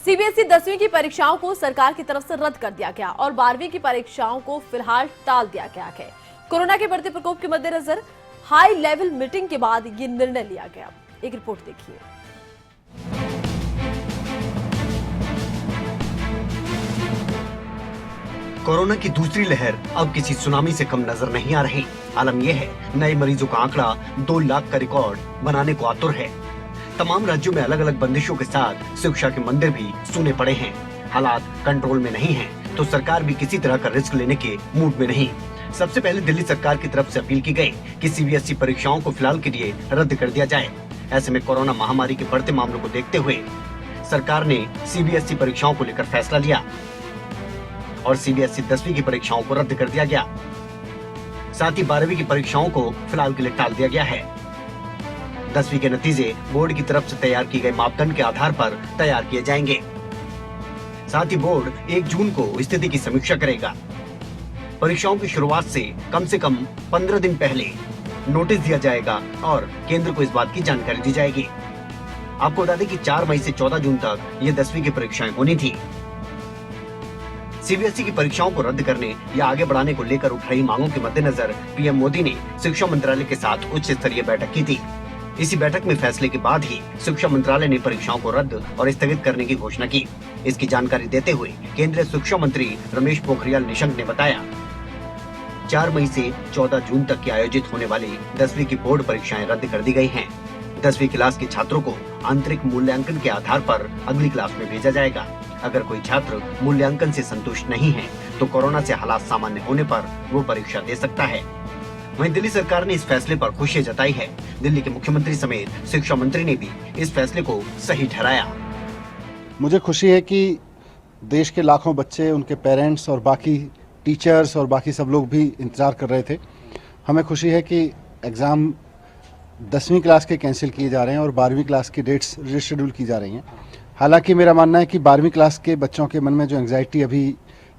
CBSE 10वीं की परीक्षाओं को सरकार की तरफ से रद्द कर दिया गया और 12वीं की परीक्षाओं को फिलहाल टाल दिया गया है। कोरोना के बढ़ते प्रकोप के मद्देनजर हाई लेवल मीटिंग के बाद ये निर्णय लिया गया। एक रिपोर्ट देखिए। कोरोना की दूसरी लहर अब किसी सुनामी से कम नजर नहीं आ रही। आलम यह है, नए मरीजों का आंकड़ा 2 लाख का रिकॉर्ड बनाने को आतुर है। तमाम राज्यों में अलग अलग बंदिशों के साथ शिक्षा के मंदिर भी सूने पड़े हैं। हालात कंट्रोल में नहीं हैं, तो सरकार भी किसी तरह का रिस्क लेने के मूड में नहीं। सबसे पहले दिल्ली सरकार की तरफ से अपील की गई कि सीबीएसई परीक्षाओं को फिलहाल के लिए रद्द कर दिया जाए। ऐसे में कोरोना महामारी के बढ़ते मामलों को देखते हुए सरकार ने सीबीएसई परीक्षाओं को लेकर फैसला लिया और सीबीएसई 10वीं की परीक्षाओं को रद्द कर दिया गया। साथ ही 12वीं की परीक्षाओं को फिलहाल के लिए टाल दिया गया है। 10वीं के नतीजे बोर्ड की तरफ से तैयार की गए मापदंड के आधार पर तैयार किए जाएंगे। साथ ही बोर्ड 1 जून को स्थिति की समीक्षा करेगा। परीक्षाओं की शुरुआत से कम 15 दिन पहले नोटिस दिया जाएगा और केंद्र को इस बात की जानकारी दी जाएगी। आपको बता दें कि 4 मई से 14 जून तक ये 10वीं की परीक्षाएं होनी थी। सीबीएसई की परीक्षाओं को रद्द करने या आगे बढ़ाने को लेकर उठ रही मांगों के मद्देनजर पीएम मोदी ने शिक्षा मंत्रालय के साथ उच्च स्तरीय बैठक की थी। इसी बैठक में फैसले के बाद ही शिक्षा मंत्रालय ने परीक्षाओं को रद्द और स्थगित करने की घोषणा की। इसकी जानकारी देते हुए केंद्रीय शिक्षा मंत्री रमेश पोखरियाल निशंक ने बताया, 4 मई से 14 जून तक की आयोजित होने वाली 10वीं की बोर्ड परीक्षाएं रद्द कर दी गई हैं। 10वीं क्लास के छात्रों को आंतरिक मूल्यांकन के आधार पर अगली क्लास में भेजा जाएगा। अगर कोई छात्र मूल्यांकन से संतुष्ट नहीं है, तो कोरोना से हालात सामान्य होने पर वो परीक्षा दे सकता है। वहीं दिल्ली सरकार ने इस फैसले पर खुशी जताई है। दिल्ली के मुख्यमंत्री समेत शिक्षा मंत्री ने भी इस फैसले को सही ठहराया। मुझे खुशी है कि देश के लाखों बच्चे, उनके पेरेंट्स और बाकी टीचर्स और बाकी सब लोग भी इंतजार कर रहे थे। हमें खुशी है कि एग्ज़ाम 10वीं क्लास के कैंसिल किए जा रहे हैं और 12वीं क्लास की डेट्स रिशेड्यूल की जा रही हैं। हालांकि मेरा मानना है कि 12वीं क्लास के बच्चों के मन में जो एंग्जाइटी अभी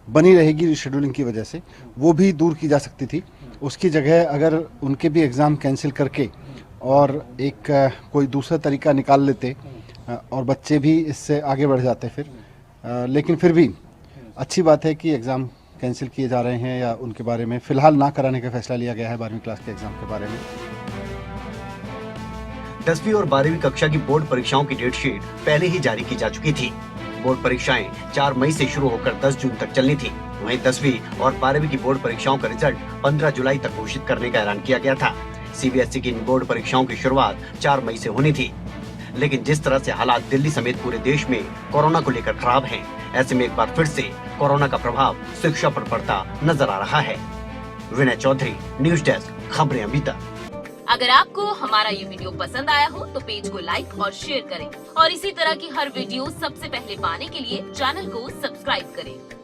बनी रहेगी रिशेड्यूलिंग की वजह से, वो भी दूर की जा सकती थी। उसकी जगह अगर उनके भी एग्ज़ाम कैंसिल करके और एक कोई दूसरा तरीका निकाल लेते और बच्चे भी इससे आगे बढ़ जाते फिर। लेकिन फिर भी अच्छी बात है कि एग्ज़ाम कैंसिल किए जा रहे हैं या उनके बारे में फ़िलहाल ना कराने का फैसला लिया गया है 12वीं क्लास के एग्ज़ाम के बारे में। 10वीं और 12वीं कक्षा की बोर्ड परीक्षाओं की डेट शीट पहले ही जारी की जा चुकी थी। बोर्ड परीक्षाएं 4 मई से शुरू होकर 10 जून तक चलनी थी। वहीं 10वीं और 12वीं की बोर्ड परीक्षाओं का रिजल्ट 15 जुलाई तक घोषित करने का ऐलान किया गया था। सीबीएसई की इन बोर्ड परीक्षाओं की शुरुआत 4 मई से होनी थी। लेकिन जिस तरह से हालात दिल्ली समेत पूरे देश में कोरोना को लेकर खराब हैं, ऐसे में एक बार फिर से कोरोना का प्रभाव शिक्षा पर पड़ता नजर आ रहा है। विनय चौधरी, न्यूज डेस्क, खबरें अभी तक। अगर आपको हमारा ये वीडियो पसंद आया हो तो पेज को लाइक और शेयर करें और इसी तरह की हर वीडियो सबसे पहले पाने के लिए चैनल को सब्सक्राइब करें।